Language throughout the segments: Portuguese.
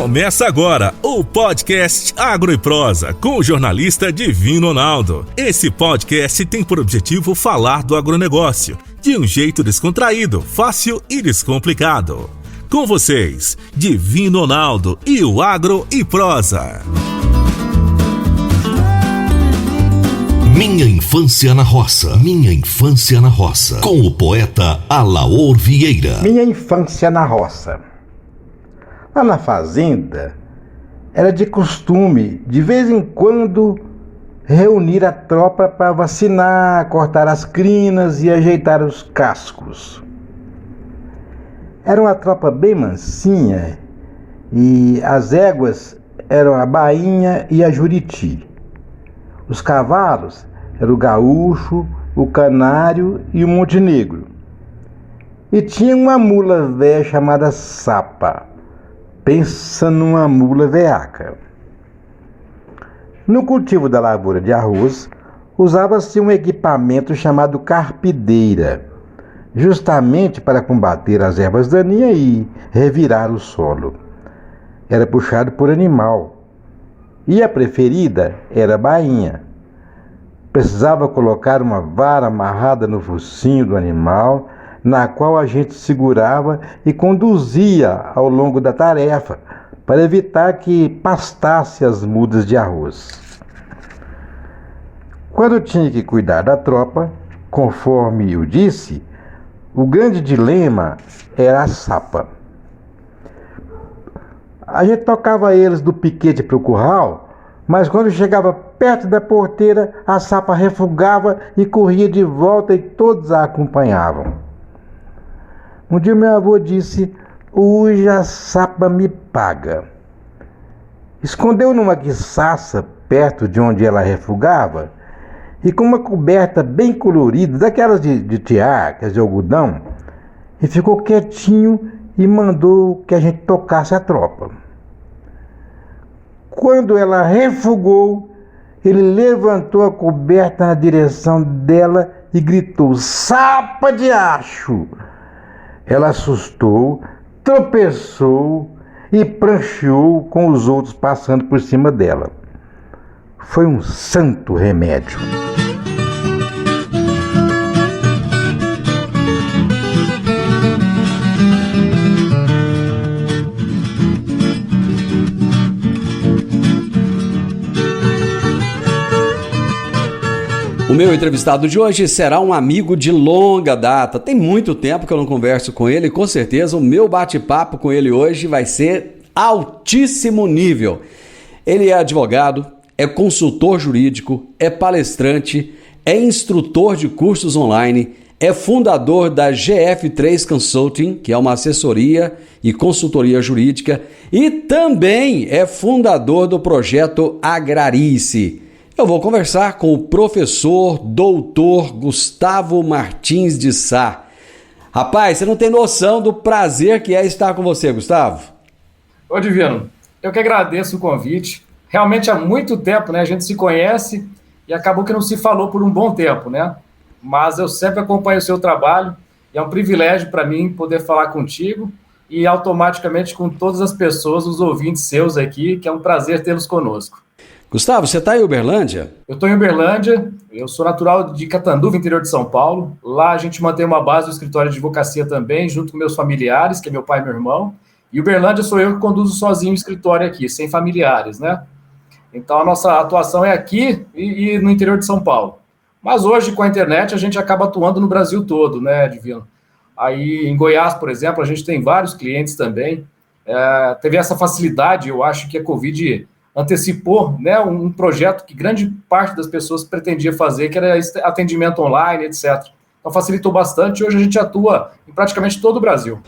Começa agora o podcast Agro e Prosa com o jornalista Divino Ronaldo. Esse podcast tem por objetivo falar do agronegócio de um jeito descontraído, fácil e descomplicado. Com vocês, Divino Ronaldo e o Agro e Prosa. Minha infância na roça. Minha infância na roça. Com o poeta Alaor Vieira. Minha infância na roça. Lá na fazenda, era de costume, de vez em quando, reunir a tropa para vacinar, cortar as crinas e ajeitar os cascos. Era uma tropa bem mansinha e as éguas eram a bainha e a juriti. Os cavalos eram o gaúcho, o canário e o montenegro. E tinha uma mula velha chamada Sapa. Pensa numa mula veaca. No cultivo da lavoura de arroz, usava-se um equipamento chamado carpideira, justamente para combater as ervas daninhas e revirar o solo. Era puxado por animal. E a preferida era a bainha. Precisava colocar uma vara amarrada no focinho do animal, na qual a gente segurava e conduzia ao longo da tarefa, para evitar que pastasse as mudas de arroz. Quando tinha que cuidar da tropa, conforme eu disse, o grande dilema era a sapa. A gente tocava eles do piquete para o curral, mas quando chegava perto da porteira, a sapa refugava e corria de volta e todos a acompanhavam. Um dia meu avô disse: "Hoje a sapa me paga." Escondeu numa guiçaça perto de onde ela refugava e com uma coberta bem colorida, daquelas de tiacas, de algodão, e ficou quietinho e mandou que a gente tocasse a tropa. Quando ela refugou, ele levantou a coberta na direção dela e gritou: "Sapa de acho!" Ela assustou, tropeçou e prancheou com os outros passando por cima dela. Foi um santo remédio. O meu entrevistado de hoje será um amigo de longa data. Tem muito tempo que eu não converso com ele e com certeza o meu bate-papo com ele hoje vai ser altíssimo nível. Ele é advogado, é consultor jurídico, é palestrante, é instrutor de cursos online, é fundador da GF3 Consulting, que é uma assessoria e consultoria jurídica, e também é fundador do projeto Agrarice. Eu vou conversar com o professor doutor Gustavo Martins de Sá. Rapaz, você não tem noção do prazer que é estar com você, Gustavo. Ô Divino, eu que agradeço o convite. Realmente há muito tempo, né, a gente se conhece e acabou que não se falou por um bom tempo, né? Mas eu sempre acompanho o seu trabalho e é um privilégio para mim poder falar contigo e automaticamente com todas as pessoas, os ouvintes seus aqui, que é um prazer tê-los conosco. Gustavo, você está em Uberlândia? Eu estou em Uberlândia, eu sou natural de Catanduva, interior de São Paulo. Lá a gente mantém uma base do escritório de advocacia também, junto com meus familiares, que é meu pai e meu irmão. E Uberlândia sou eu que conduzo sozinho o escritório aqui, sem familiares, né? Então a nossa atuação é aqui e no interior de São Paulo. Mas hoje, com a internet, a gente acaba atuando no Brasil todo, né, Divino? Aí em Goiás, por exemplo, a gente tem vários clientes também. Teve essa facilidade, eu acho que a Covid antecipou, né, um projeto que grande parte das pessoas pretendia fazer, que era atendimento online, etc. Então facilitou bastante e hoje a gente atua em praticamente todo o Brasil.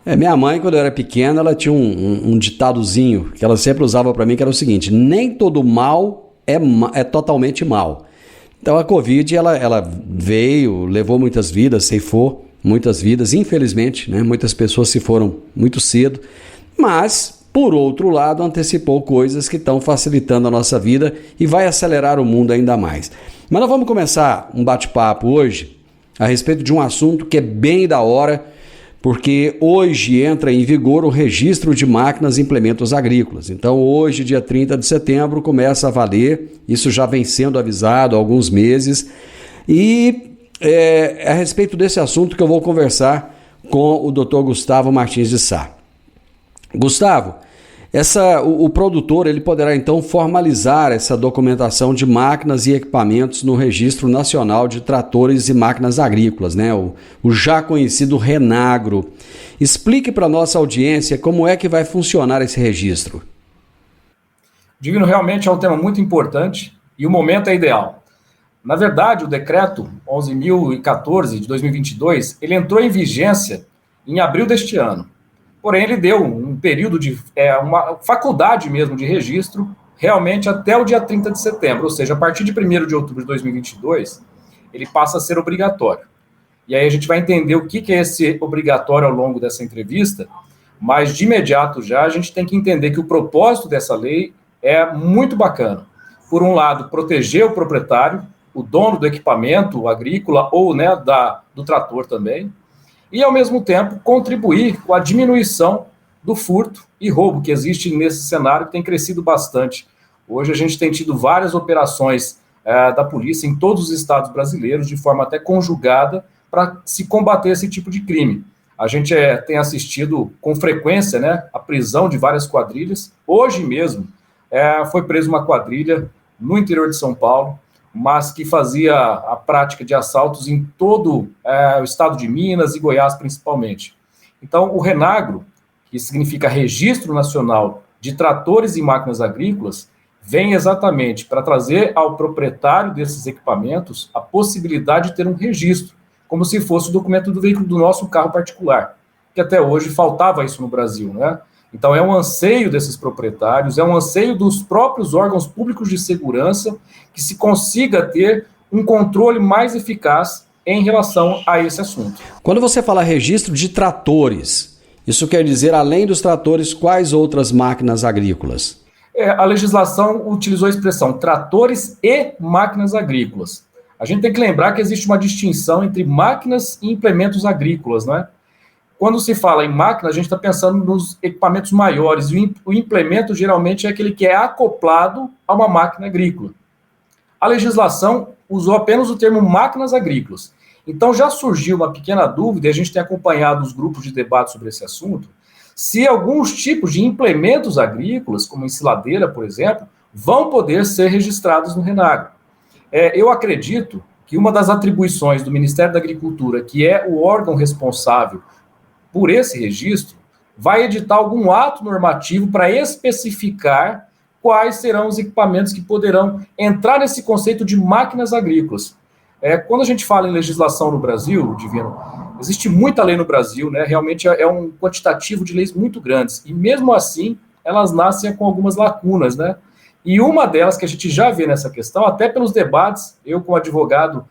Minha mãe, quando eu era pequena, ela tinha um ditadozinho que ela sempre usava para mim, que era o seguinte: nem todo mal é totalmente mal. Então a Covid, ela veio, levou muitas vidas, ceifou muitas vidas, infelizmente, né, muitas pessoas se foram muito cedo, mas por outro lado, antecipou coisas que estão facilitando a nossa vida e vai acelerar o mundo ainda mais. Mas nós vamos começar um bate-papo hoje a respeito de um assunto que é bem da hora, porque hoje entra em vigor o registro de máquinas e implementos agrícolas. Então hoje, dia 30 de setembro, começa a valer, isso já vem sendo avisado há alguns meses, e é a respeito desse assunto que eu vou conversar com o Dr. Gustavo Martins de Sá. Gustavo, o produtor ele poderá então formalizar essa documentação de máquinas e equipamentos no Registro Nacional de Tratores e Máquinas Agrícolas, né? O já conhecido Renagro. Explique para a nossa audiência como é que vai funcionar esse registro. Divino, realmente é um tema muito importante e o momento é ideal. Na verdade, o decreto 11.014 de 2022, ele entrou em vigência em abril deste ano. Porém, ele deu um período de uma faculdade mesmo de registro realmente até o dia 30 de setembro, ou seja, a partir de 1º de outubro de 2022, ele passa a ser obrigatório. E aí a gente vai entender o que é esse obrigatório ao longo dessa entrevista, mas de imediato já a gente tem que entender que o propósito dessa lei é muito bacana. Por um lado, proteger o proprietário, o dono do equipamento agrícola ou do trator também, e, ao mesmo tempo, contribuir com a diminuição do furto e roubo que existe nesse cenário, que tem crescido bastante. Hoje a gente tem tido várias operações da polícia em todos os estados brasileiros, de forma até conjugada, para se combater esse tipo de crime. A gente tem assistido com frequência a prisão de várias quadrilhas. Hoje mesmo foi presa uma quadrilha no interior de São Paulo, mas que fazia a prática de assaltos em todo o estado de Minas e Goiás, principalmente. Então, o Renagro, que significa Registro Nacional de Tratores e Máquinas Agrícolas, vem exatamente para trazer ao proprietário desses equipamentos a possibilidade de ter um registro, como se fosse o documento do veículo do nosso carro particular, que até hoje faltava isso no Brasil, né? Então, é um anseio desses proprietários, é um anseio dos próprios órgãos públicos de segurança que se consiga ter um controle mais eficaz em relação a esse assunto. Quando você fala registro de tratores, isso quer dizer, além dos tratores, quais outras máquinas agrícolas? A legislação utilizou a expressão tratores e máquinas agrícolas. A gente tem que lembrar que existe uma distinção entre máquinas e implementos agrícolas, né? Quando se fala em máquina, a gente está pensando nos equipamentos maiores, e o implemento geralmente é aquele que é acoplado a uma máquina agrícola. A legislação usou apenas o termo máquinas agrícolas. Então já surgiu uma pequena dúvida, e a gente tem acompanhado os grupos de debate sobre esse assunto, se alguns tipos de implementos agrícolas, como ensiladeira, por exemplo, vão poder ser registrados no Renagro. Eu acredito que uma das atribuições do Ministério da Agricultura, que é o órgão responsável por esse registro, vai editar algum ato normativo para especificar quais serão os equipamentos que poderão entrar nesse conceito de máquinas agrícolas. Quando a gente fala em legislação no Brasil, Divino, existe muita lei no Brasil, né? Realmente é um quantitativo de leis muito grandes, e mesmo assim elas nascem com algumas lacunas, né? E uma delas que a gente já vê nessa questão, até pelos debates, eu como advogado,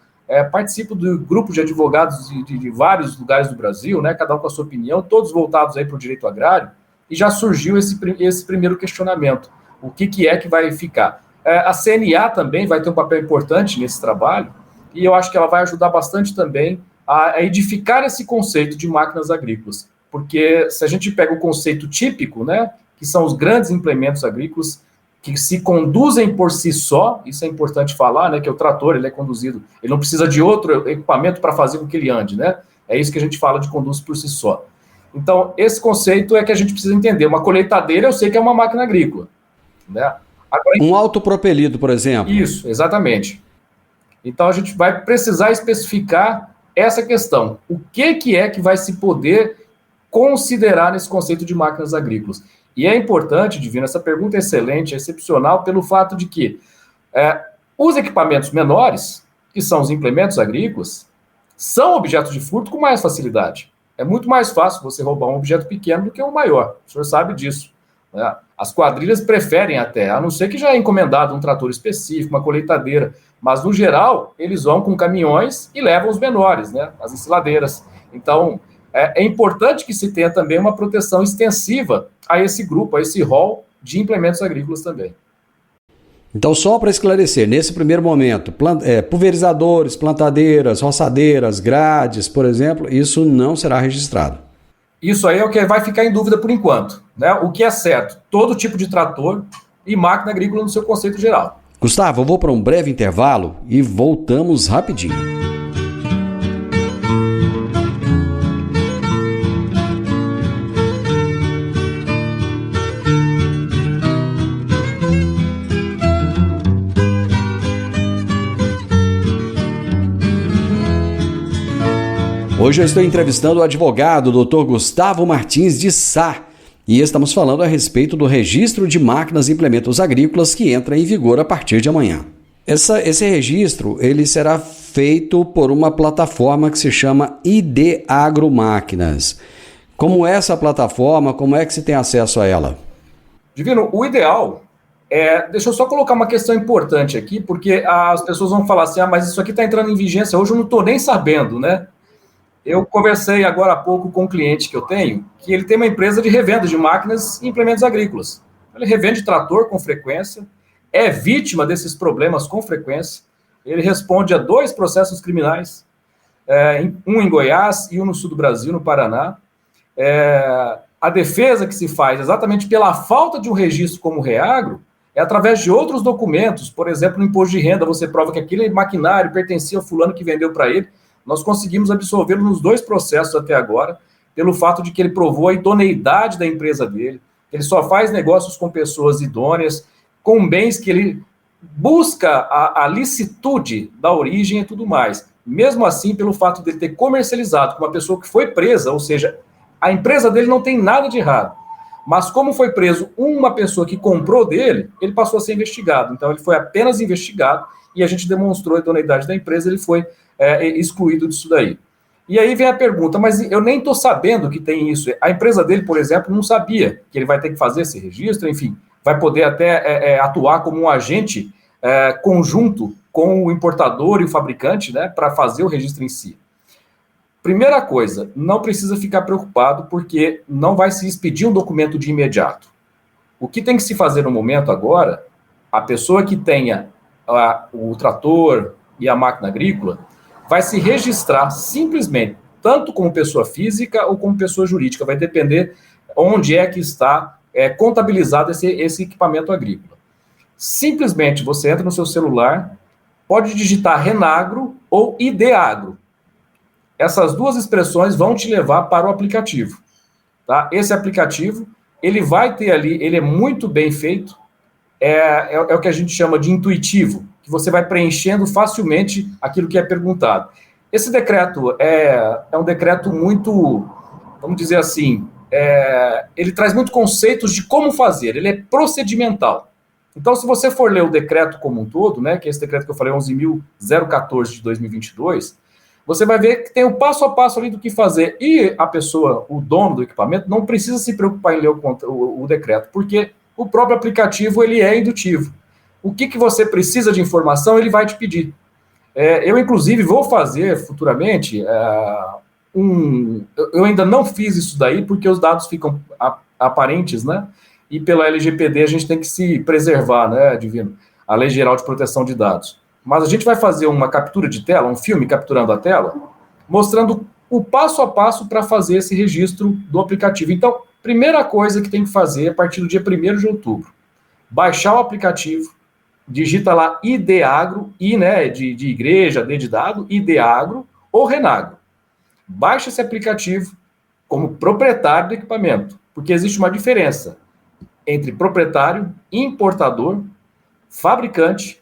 participo do grupo de advogados de vários lugares do Brasil, né, cada um com a sua opinião, todos voltados aí para o direito agrário, e já surgiu esse primeiro questionamento. O que é que vai ficar? A CNA também vai ter um papel importante nesse trabalho, e eu acho que ela vai ajudar bastante também a edificar esse conceito de máquinas agrícolas, porque se a gente pega o conceito típico, né, que são os grandes implementos agrícolas, que se conduzem por si só, isso é importante falar, né, que o trator, ele é conduzido, ele não precisa de outro equipamento para fazer com que ele ande, né, é isso que a gente fala de conduz por si só. Então, esse conceito é que a gente precisa entender. Uma colheitadeira, eu sei que é uma máquina agrícola, né. Agora, um autopropelido, por exemplo. Isso, exatamente. Então, a gente vai precisar especificar essa questão. O que é que vai se poder considerar nesse conceito de máquinas agrícolas? E é importante, Divino, essa pergunta é excelente, é excepcional, pelo fato de que os equipamentos menores, que são os implementos agrícolas, são objetos de furto com mais facilidade. É muito mais fácil você roubar um objeto pequeno do que um maior. O senhor sabe disso, né? As quadrilhas preferem até, a não ser que já é encomendado um trator específico, uma colheitadeira, mas, no geral, eles vão com caminhões e levam os menores, né? As ensiladeiras. Então, é importante que se tenha também uma proteção extensiva a esse grupo, a esse rol de implementos agrícolas também. Então, só para esclarecer, nesse primeiro momento, pulverizadores, plantadeiras, roçadeiras, grades, por exemplo, isso não será registrado. Isso aí é o que vai ficar em dúvida por enquanto, né? O que é certo, todo tipo de trator e máquina agrícola no seu conceito geral. Gustavo, eu vou para um breve intervalo e voltamos rapidinho. Hoje eu estou entrevistando o advogado Dr. Gustavo Martins de Sá e estamos falando a respeito do registro de máquinas e implementos agrícolas que entra em vigor a partir de amanhã. Esse registro ele será feito por uma plataforma que se chama ID Agromáquinas. Como é essa plataforma? Como é que se tem acesso a ela? Divino, o ideal é... Deixa eu só colocar uma questão importante aqui, porque as pessoas vão falar assim, mas isso aqui está entrando em vigência hoje, eu não estou nem sabendo, né? Eu conversei agora há pouco com um cliente que eu tenho, que ele tem uma empresa de revenda de máquinas e implementos agrícolas. Ele revende trator com frequência, é vítima desses problemas com frequência, ele responde a 2 processos criminais, um em Goiás e um no sul do Brasil, no Paraná. A defesa que se faz exatamente pela falta de um registro como Reagro é através de outros documentos, por exemplo, no imposto de renda, você prova que aquele maquinário pertencia ao fulano que vendeu para ele. Nós conseguimos absolvê-lo nos 2 processos até agora, pelo fato de que ele provou a idoneidade da empresa dele, ele só faz negócios com pessoas idôneas, com bens que ele busca a licitude da origem e tudo mais. Mesmo assim, pelo fato de ele ter comercializado com uma pessoa que foi presa, ou seja, a empresa dele não tem nada de errado, mas como foi preso uma pessoa que comprou dele, ele passou a ser investigado. Então, ele foi apenas investigado e a gente demonstrou a idoneidade da empresa, ele foi excluído disso daí. E aí vem a pergunta, mas eu nem estou sabendo que tem isso. A empresa dele, por exemplo, não sabia que ele vai ter que fazer esse registro, enfim, vai poder até atuar como um agente conjunto com o importador e o fabricante, né, para fazer o registro em si. Primeira coisa, não precisa ficar preocupado, porque não vai se expedir um documento de imediato. O que tem que se fazer no momento agora, a pessoa que tenha o trator e a máquina agrícola, vai se registrar simplesmente, tanto como pessoa física ou como pessoa jurídica, vai depender onde é que está contabilizado esse equipamento agrícola. Simplesmente você entra no seu celular, pode digitar Renagro ou ID Agro. Essas 2 expressões vão te levar para o aplicativo. Tá? Esse aplicativo, ele vai ter ali, ele é muito bem feito, é o que a gente chama de intuitivo, que você vai preenchendo facilmente aquilo que é perguntado. Esse decreto é um decreto muito, vamos dizer assim, ele traz muitos conceitos de como fazer, ele é procedimental. Então, se você for ler o decreto como um todo, né, que é esse decreto que eu falei, 11.014 de 2022, você vai ver que tem o passo a passo ali do que fazer. E a pessoa, o dono do equipamento, não precisa se preocupar em ler o decreto, porque o próprio aplicativo ele é indutivo. O que você precisa de informação, ele vai te pedir. Eu, inclusive, vou fazer futuramente eu ainda não fiz isso daí, porque os dados ficam aparentes, né? E pela LGPD a gente tem que se preservar, né, Divino? A Lei Geral de Proteção de Dados. Mas a gente vai fazer uma captura de tela, um filme capturando a tela, mostrando o passo a passo para fazer esse registro do aplicativo. Então, primeira coisa que tem que fazer a partir do dia 1º de outubro, baixar o aplicativo, digita lá ID Agro, I, né, de igreja, D de dado, ID Agro ou Renagro. Baixa esse aplicativo como proprietário do equipamento, porque existe uma diferença entre proprietário, importador, fabricante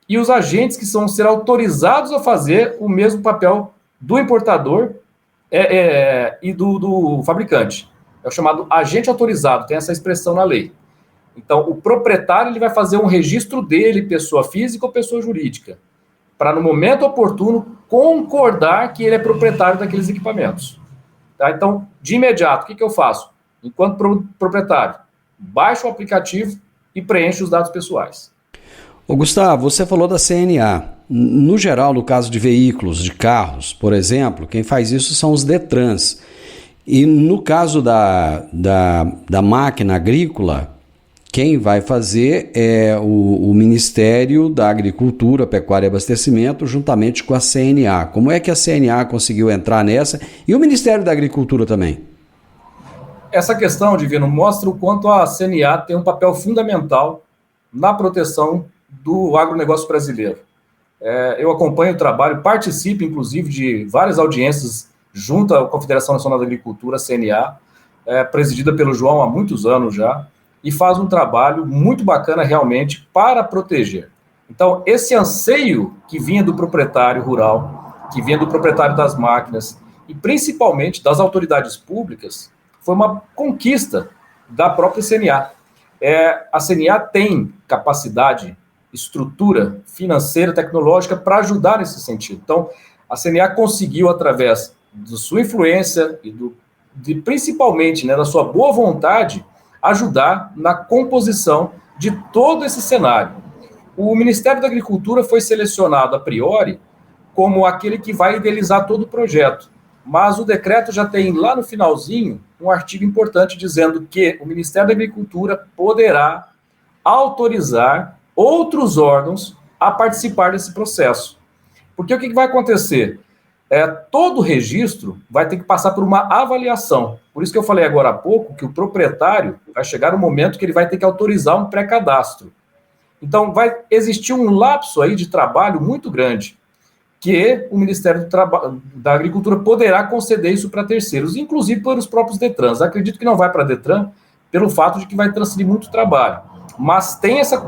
e os agentes que vão ser autorizados a fazer o mesmo papel do importador e do fabricante. É o chamado agente autorizado, tem essa expressão na lei. Então, o proprietário ele vai fazer um registro dele, pessoa física ou pessoa jurídica, para, no momento oportuno, concordar que ele é proprietário daqueles equipamentos. Tá? Então, de imediato, o que eu faço? Enquanto proprietário, baixo o aplicativo e preencho os dados pessoais. Ô Gustavo, você falou da CNA. No geral, no caso de veículos, de carros, por exemplo, quem faz isso são os Detrans. E no caso da máquina agrícola, quem vai fazer é o Ministério da Agricultura, Pecuária e Abastecimento, juntamente com a CNA. Como é que a CNA conseguiu entrar nessa? E o Ministério da Agricultura também? essa questão, Divino, mostra o quanto a CNA tem um papel fundamental na proteção do agronegócio brasileiro. Eu acompanho o trabalho, participo, inclusive, de várias audiências junto à Confederação Nacional da Agricultura, CNA, presidida pelo João há muitos anos já, e faz um trabalho muito bacana realmente para proteger. Então, esse anseio que vinha do proprietário rural, que vinha do proprietário das máquinas, e principalmente das autoridades públicas, foi uma conquista da própria CNA. A CNA tem capacidade, estrutura financeira, tecnológica para ajudar nesse sentido. Então, a CNA conseguiu, através da sua influência e principalmente, né, da sua boa vontade, ajudar na composição de todo esse cenário. O Ministério da Agricultura foi selecionado a priori como aquele que vai idealizar todo o projeto, mas o decreto já tem lá no finalzinho um artigo importante dizendo que o Ministério da Agricultura poderá autorizar outros órgãos a participar desse processo. Porque o que vai acontecer? Todo registro vai ter que passar por uma avaliação. Por isso que eu falei agora há pouco que o proprietário vai chegar um momento que ele vai ter que autorizar um pré-cadastro. Então, vai existir um lapso aí de trabalho muito grande, que o Ministério da Agricultura poderá conceder isso para terceiros, inclusive pelos próprios Detrans. Acredito que não vai para Detran, pelo fato de que vai transferir muito trabalho. Mas tem essa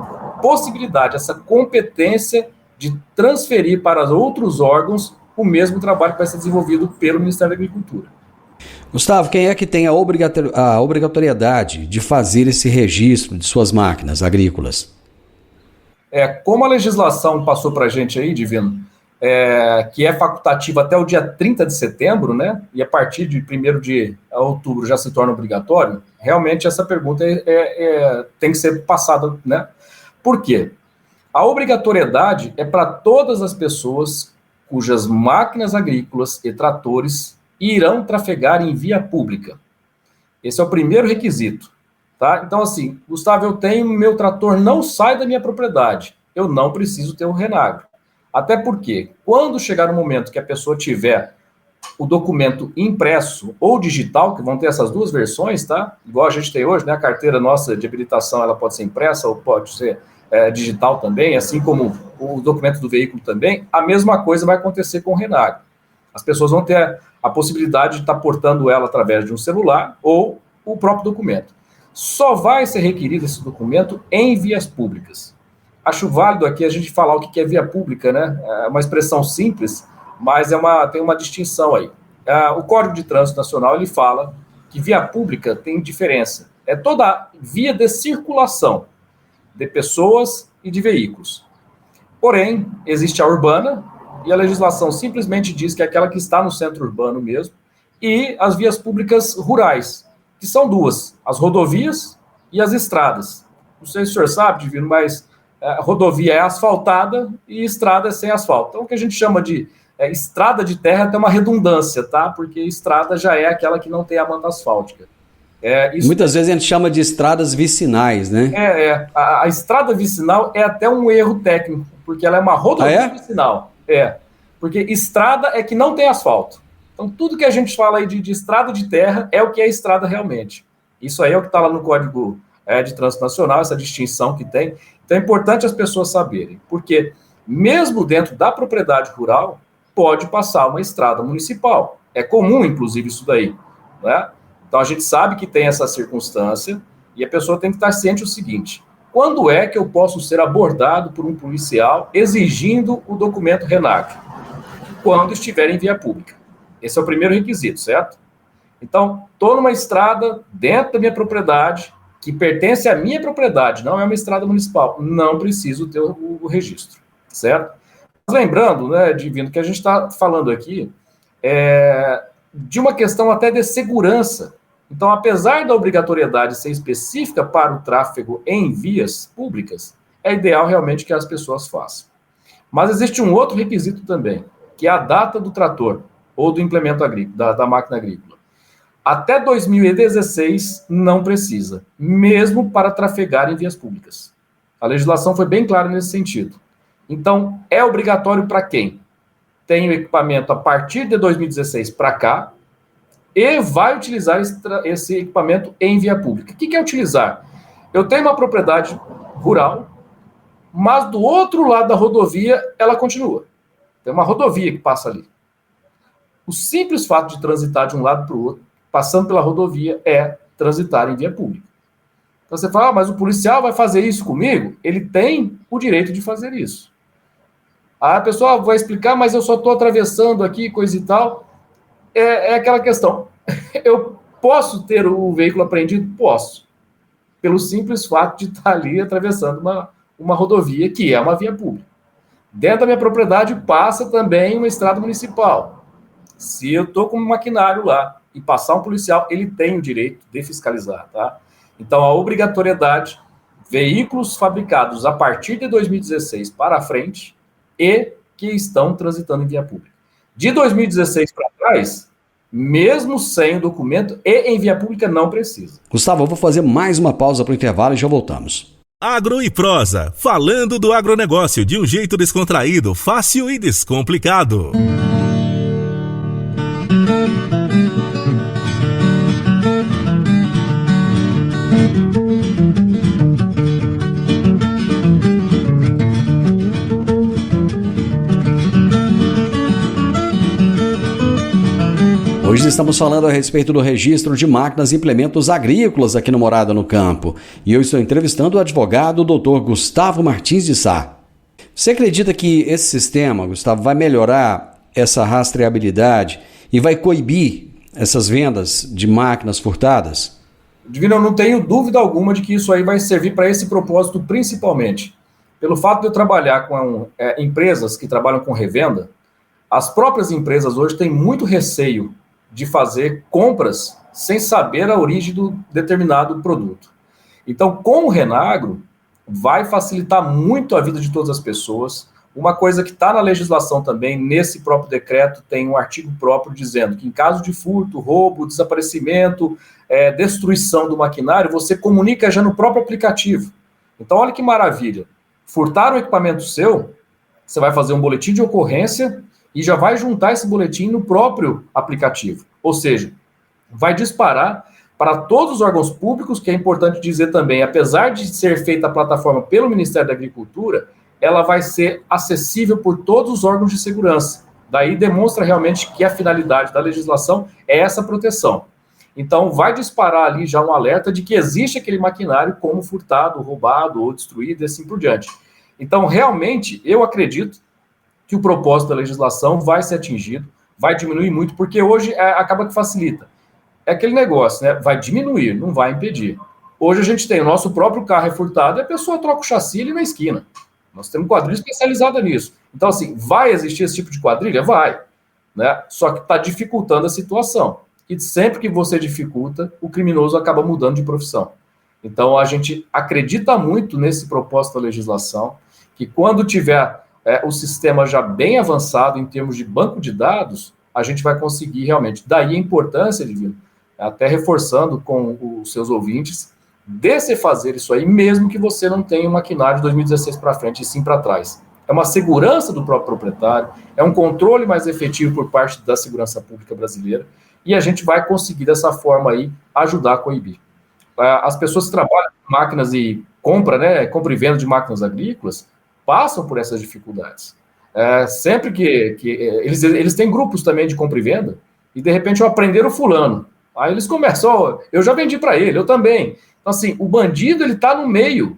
possibilidade, essa competência de transferir para outros órgãos o mesmo trabalho que vai ser desenvolvido pelo Ministério da Agricultura. Gustavo, quem é que tem a obrigatoriedade de fazer esse registro de suas máquinas agrícolas? Como a legislação passou para a gente aí, Divino, que é facultativa até o dia 30 de setembro, né? E a partir de 1º de outubro já se torna obrigatório, realmente essa pergunta tem que ser passada, né? Por quê? A obrigatoriedade é para todas as pessoas cujas máquinas agrícolas e tratores irão trafegar em via pública. Esse é o primeiro requisito, tá? Então, assim, Gustavo, eu tenho, meu trator não sai da minha propriedade, eu não preciso ter um Renagro. Até porque, quando chegar o momento que a pessoa tiver o documento impresso ou digital, que vão ter essas duas versões, tá? Igual a gente tem hoje, né? A carteira nossa de habilitação, ela pode ser impressa ou pode ser digital também, assim como o documento do veículo também, a mesma coisa vai acontecer com o Renagro. As pessoas vão ter a possibilidade de estar portando ela através de um celular ou o próprio documento. Só vai ser requerido esse documento em vias públicas. Acho válido aqui a gente falar o que é via pública, né? É uma expressão simples, mas tem uma distinção aí. O Código de Trânsito Nacional, ele fala que via pública tem diferença. É toda via de circulação de pessoas e de veículos. Porém, existe a urbana, e a legislação simplesmente diz que é aquela que está no centro urbano mesmo, e as vias públicas rurais, que são duas, as rodovias e as estradas. Não sei se o senhor sabe, Divino, mas rodovia é asfaltada e estrada é sem asfalto. Então, o que a gente chama de estrada de terra tem uma redundância, tá? Porque estrada já é aquela que não tem a manta asfáltica. Muitas vezes a gente chama de estradas vicinais, né? A estrada vicinal é até um erro técnico, porque ela é uma rodovia vicinal. Porque estrada é que não tem asfalto. Então, tudo que a gente fala aí de estrada de terra é o que é estrada realmente. Isso aí é o que está lá no Código de Trânsito Nacional, essa distinção que tem. Então, é importante as pessoas saberem, porque mesmo dentro da propriedade rural, pode passar uma estrada municipal. É comum, inclusive, isso daí, né? Então, a gente sabe que tem essa circunstância e a pessoa tem que estar ciente do seguinte: quando é que eu posso ser abordado por um policial exigindo o documento Renagro? Quando estiver em via pública. Esse é o primeiro requisito, certo? Então, estou numa estrada dentro da minha propriedade, que pertence à minha propriedade, não é uma estrada municipal, não preciso ter o registro, certo? Mas lembrando, né, Divino, que a gente está falando aqui de uma questão até de segurança. Então, apesar da obrigatoriedade ser específica para o tráfego em vias públicas, é ideal realmente que as pessoas façam. Mas existe um outro requisito também, que é a data do trator ou do implemento agrícola, da máquina agrícola. Até 2016 não precisa, mesmo para trafegar em vias públicas. A legislação foi bem clara nesse sentido. Então, é obrigatório para quem tem o equipamento a partir de 2016 para cá e vai utilizar esse equipamento em via pública. O que é utilizar? Eu tenho uma propriedade rural, mas do outro lado da rodovia ela continua. Tem uma rodovia que passa ali. O simples fato de transitar de um lado para o outro, passando pela rodovia, é transitar em via pública. Então você fala, mas o policial vai fazer isso comigo? Ele tem o direito de fazer isso. A pessoa vai explicar, mas eu só estou atravessando aqui, coisa e tal. É aquela questão. Eu posso ter o veículo apreendido? Posso. Pelo simples fato de estar ali atravessando uma rodovia, que é uma via pública. Dentro da minha propriedade passa também uma estrada municipal. Se eu estou com um maquinário lá e passar um policial, ele tem o direito de fiscalizar, tá? Então, a obrigatoriedade, veículos fabricados a partir de 2016 para frente e que estão transitando em via pública. De 2016 para trás, mesmo sem o documento e em via pública, não precisa. Gustavo, eu vou fazer mais uma pausa para o intervalo e já voltamos. Agro e Prosa, falando do agronegócio de um jeito descontraído, fácil e descomplicado. Hoje estamos falando a respeito do registro de máquinas e implementos agrícolas aqui no Morada no Campo. E eu estou entrevistando o advogado Dr. Gustavo Martins de Sá. Você acredita que esse sistema, Gustavo, vai melhorar essa rastreabilidade e vai coibir essas vendas de máquinas furtadas? Divino, eu não tenho dúvida alguma de que isso aí vai servir para esse propósito principalmente. Pelo fato de eu trabalhar com empresas que trabalham com revenda, as próprias empresas hoje têm muito receio de fazer compras sem saber a origem do determinado produto. Então, com o Renagro, vai facilitar muito a vida de todas as pessoas. Uma coisa que está na legislação também, nesse próprio decreto, tem um artigo próprio dizendo que em caso de furto, roubo, desaparecimento, destruição do maquinário, você comunica já no próprio aplicativo. Então, olha que maravilha. Furtaram o equipamento seu, você vai fazer um boletim de ocorrência e já vai juntar esse boletim no próprio aplicativo. Ou seja, vai disparar para todos os órgãos públicos, que é importante dizer também, apesar de ser feita a plataforma pelo Ministério da Agricultura, ela vai ser acessível por todos os órgãos de segurança. Daí demonstra realmente que a finalidade da legislação é essa proteção. Então, vai disparar ali já um alerta de que existe aquele maquinário como furtado, roubado ou destruído e assim por diante. Então, realmente, eu acredito que o propósito da legislação vai ser atingido, vai diminuir muito, porque hoje acaba que facilita. É aquele negócio, né? Vai diminuir, não vai impedir. Hoje a gente tem o nosso próprio carro furtado e a pessoa troca o chassi ali na esquina. Nós temos quadrilha especializada nisso. Então, assim, vai existir esse tipo de quadrilha? Vai. Né? Só que está dificultando a situação. E sempre que você dificulta, o criminoso acaba mudando de profissão. Então, a gente acredita muito nesse propósito da legislação, que quando tiver o sistema já bem avançado em termos de banco de dados, a gente vai conseguir realmente. Daí a importância, Divino, até reforçando com os seus ouvintes, de se fazer isso aí, mesmo que você não tenha um maquinário de 2016 para frente, e sim para trás. É uma segurança do próprio proprietário, é um controle mais efetivo por parte da segurança pública brasileira, e a gente vai conseguir, dessa forma aí, ajudar a coibir. As pessoas que trabalham com máquinas e compra e venda de máquinas agrícolas, passam por essas dificuldades. Sempre que eles têm grupos também de compra e venda, e de repente aprenderam fulano. Aí eles começam, eu já vendi para ele, eu também. Então, assim, o bandido, ele está no meio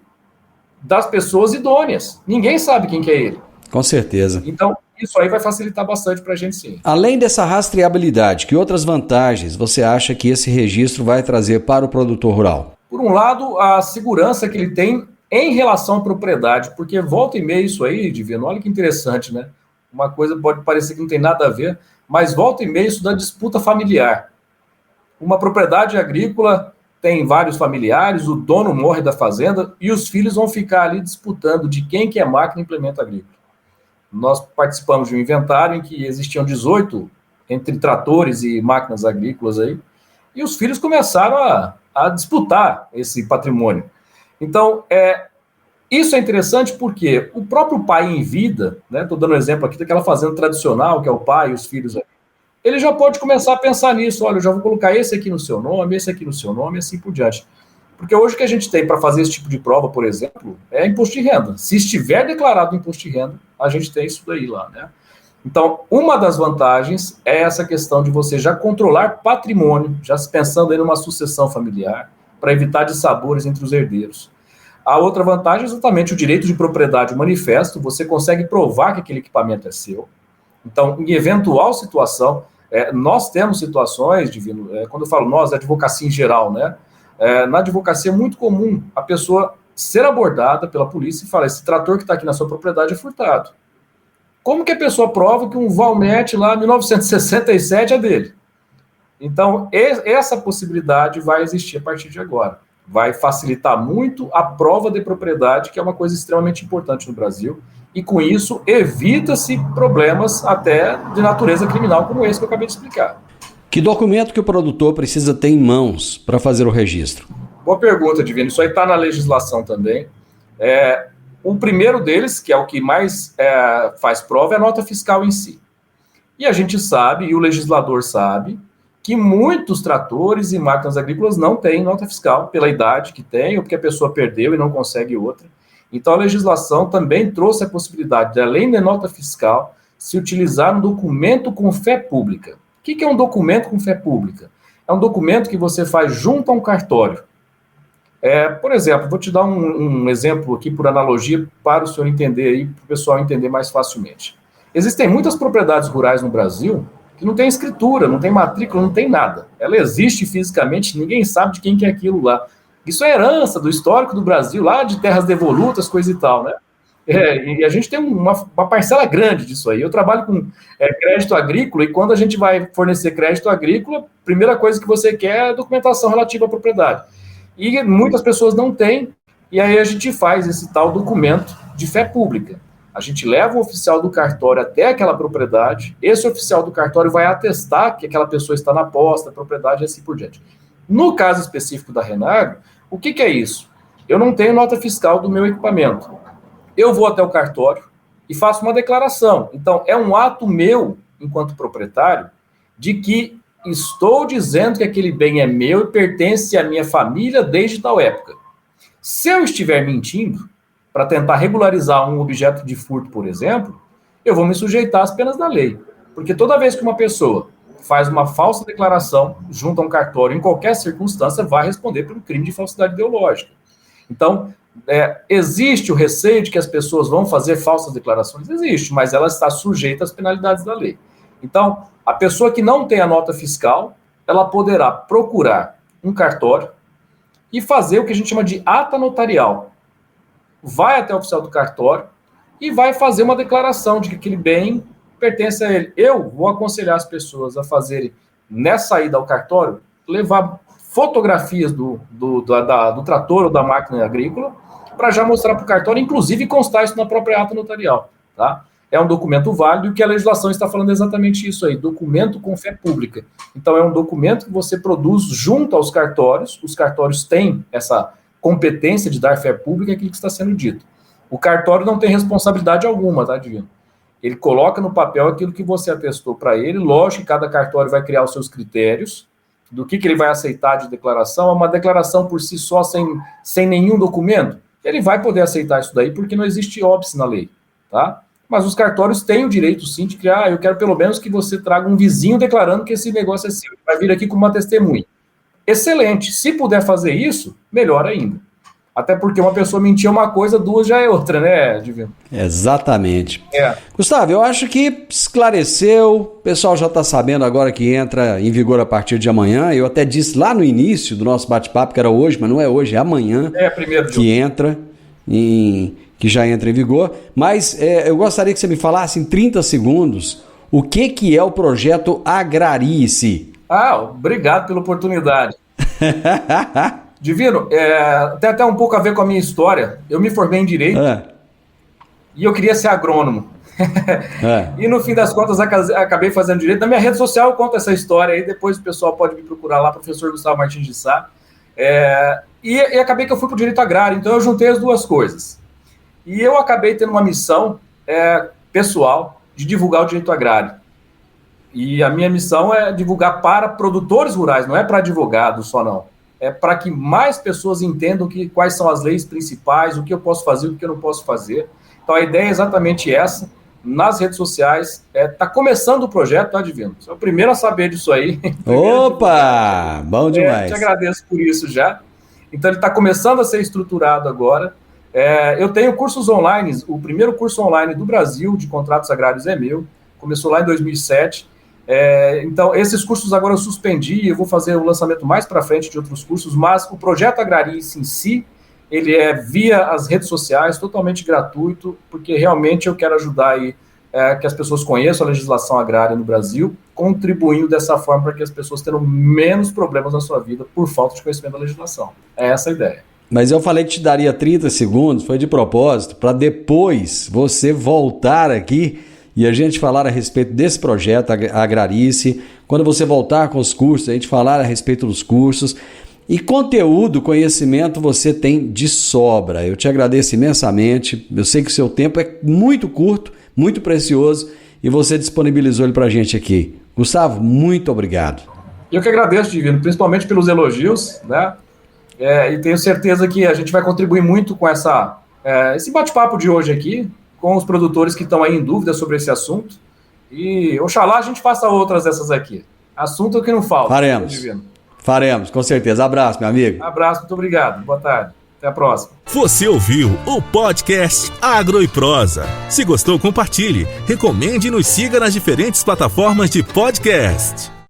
das pessoas idôneas. Ninguém sabe quem que é ele. Com certeza. Então, isso aí vai facilitar bastante para a gente, sim. Além dessa rastreabilidade, que outras vantagens você acha que esse registro vai trazer para o produtor rural? Por um lado, a segurança que ele tem em relação à propriedade, porque volta e meia isso aí, Divino, olha que interessante, né? Uma coisa pode parecer que não tem nada a ver, mas volta e meia isso da disputa familiar. Uma propriedade agrícola tem vários familiares, o dono morre da fazenda e os filhos vão ficar ali disputando de quem que é máquina e implemento agrícola. Nós participamos de um inventário em que existiam 18 entre tratores e máquinas agrícolas aí, e os filhos começaram a disputar esse patrimônio. Então, isso é interessante porque o próprio pai em vida, né? Estou dando um exemplo aqui daquela fazenda tradicional, que é o pai e os filhos. ele já pode começar a pensar nisso. Olha, eu já vou colocar esse aqui no seu nome, esse aqui no seu nome, e assim por diante. Porque hoje o que a gente tem para fazer esse tipo de prova, por exemplo, é imposto de renda. Se estiver declarado imposto de renda, a gente tem isso daí lá, né? Então, uma das vantagens é essa questão de você já controlar patrimônio, já pensando aí numa sucessão familiar, para evitar dissabores entre os herdeiros. A outra vantagem é exatamente o direito de propriedade, o manifesto, você consegue provar que aquele equipamento é seu. Então, em eventual situação, nós temos situações, Divino, quando eu falo nós, é advocacia em geral, né? Na advocacia é muito comum a pessoa ser abordada pela polícia e falar, esse trator que está aqui na sua propriedade é furtado. Como que a pessoa prova que um Valmet lá, 1967, é dele? Então, essa possibilidade vai existir a partir de agora. Vai facilitar muito a prova de propriedade, que é uma coisa extremamente importante no Brasil, e com isso evita-se problemas até de natureza criminal, como esse que eu acabei de explicar. Que documento que o produtor precisa ter em mãos para fazer o registro? Boa pergunta, Divino. Isso aí está na legislação também. O primeiro deles, que é o que mais faz prova, é a nota fiscal em si. E a gente sabe, e o legislador sabe, que muitos tratores e máquinas agrícolas não têm nota fiscal, pela idade que tem, ou porque a pessoa perdeu e não consegue outra. Então, a legislação também trouxe a possibilidade de, além da nota fiscal, se utilizar um documento com fé pública. O que é um documento com fé pública? É um documento que você faz junto a um cartório. Por exemplo, vou te dar um exemplo aqui por analogia para o senhor entender aí, para o pessoal entender mais facilmente. Existem muitas propriedades rurais no Brasil que não tem escritura, não tem matrícula, não tem nada. Ela existe fisicamente, ninguém sabe de quem que é aquilo lá. Isso é herança do histórico do Brasil, lá de terras devolutas, coisa e tal, né? E a gente tem uma parcela grande disso aí. Eu trabalho com crédito agrícola, e quando a gente vai fornecer crédito agrícola, a primeira coisa que você quer é documentação relativa à propriedade. E muitas pessoas não têm, e aí a gente faz esse tal documento de fé pública. A gente leva o oficial do cartório até aquela propriedade, esse oficial do cartório vai atestar que aquela pessoa está na posse da propriedade e assim por diante. No caso específico da Renagro, o que é isso? Eu não tenho nota fiscal do meu equipamento. Eu vou até o cartório e faço uma declaração. Então, é um ato meu, enquanto proprietário, de que estou dizendo que aquele bem é meu e pertence à minha família desde tal época. Se eu estiver mentindo, para tentar regularizar um objeto de furto, por exemplo, eu vou me sujeitar às penas da lei. Porque toda vez que uma pessoa faz uma falsa declaração junto a um cartório, em qualquer circunstância, vai responder pelo crime de falsidade ideológica. Então, existe o receio de que as pessoas vão fazer falsas declarações? Existe, mas ela está sujeita às penalidades da lei. Então, a pessoa que não tem a nota fiscal, ela poderá procurar um cartório e fazer o que a gente chama de ata notarial. Vai até o oficial do cartório e vai fazer uma declaração de que aquele bem pertence a ele. Eu vou aconselhar as pessoas a fazerem, nessa ida ao cartório, levar fotografias do trator ou da máquina agrícola para já mostrar para o cartório, inclusive constar isso na própria ata notarial, tá? É um documento válido e que a legislação está falando exatamente isso aí, documento com fé pública. Então, é um documento que você produz junto aos cartórios, os cartórios têm essa competência de dar fé pública àquilo que está sendo dito. O cartório não tem responsabilidade alguma, tá, Divino? Ele coloca no papel aquilo que você atestou para ele, lógico que cada cartório vai criar os seus critérios, do que ele vai aceitar de declaração, uma declaração por si só, sem nenhum documento, ele vai poder aceitar isso daí, porque não existe óbice na lei, tá? Mas os cartórios têm o direito, sim, de criar, eu quero pelo menos que você traga um vizinho declarando que esse negócio é seu, vai vir aqui como uma testemunha. Excelente, se puder fazer isso, melhor ainda. Até porque uma pessoa mentir é uma coisa, duas já é outra, né, Divino? Exatamente. Gustavo, eu acho que esclareceu, o pessoal já está sabendo agora que entra em vigor a partir de amanhã. Eu até disse lá no início do nosso bate-papo que era hoje, mas não é hoje, é amanhã que entra, que já entra em vigor. Mas eu gostaria que você me falasse em 30 segundos o que é o projeto Agrarice. Obrigado pela oportunidade. Divino, tem até um pouco a ver com a minha história. Eu me formei em Direito e eu queria ser agrônomo. E no fim das contas acabei fazendo Direito. Na minha rede social eu conto essa história aí, depois o pessoal pode me procurar lá, professor Gustavo Martins de Sá. E acabei que eu fui para o Direito Agrário, então eu juntei as duas coisas. E eu acabei tendo uma missão pessoal de divulgar o Direito Agrário. E a minha missão é divulgar para produtores rurais, não é para advogados só não. É para que mais pessoas entendam quais são as leis principais, o que eu posso fazer, o que eu não posso fazer. Então a ideia é exatamente essa. Nas redes sociais, tá começando o projeto, tá, Divino? Você é o primeiro a saber disso aí. Opa! Bom demais. Te agradeço por isso já. Então ele está começando a ser estruturado agora. Eu tenho cursos online, o primeiro curso online do Brasil de contratos agrários é meu, começou lá em 2007. Então, esses cursos agora eu suspendi, eu vou fazer o lançamento mais para frente de outros cursos, mas o projeto Agrarice em si, ele é via as redes sociais, totalmente gratuito, porque realmente eu quero ajudar aí, que as pessoas conheçam a legislação agrária no Brasil, contribuindo dessa forma para que as pessoas tenham menos problemas na sua vida por falta de conhecimento da legislação. É essa a ideia. Mas eu falei que te daria 30 segundos, foi de propósito, para depois você voltar aqui e a gente falar a respeito desse projeto Agrarice. Quando você voltar com os cursos, a gente falar a respeito dos cursos. E conteúdo, conhecimento você tem de sobra. Eu te agradeço imensamente. Eu sei que o seu tempo é muito curto, muito precioso e você disponibilizou ele para a gente aqui. Gustavo, muito obrigado. Eu que agradeço, Divino, principalmente pelos elogios, né? E tenho certeza que a gente vai contribuir muito com esse bate-papo de hoje aqui, com os produtores que estão aí em dúvida sobre esse assunto. E oxalá a gente faça outras dessas aqui. Assunto que não falta. Faremos. Divino. Faremos, com certeza. Abraço, meu amigo. Abraço, muito obrigado. Boa tarde. Até a próxima. Você ouviu o podcast Agro e Prosa. Se gostou, compartilhe, recomende e nos siga nas diferentes plataformas de podcast.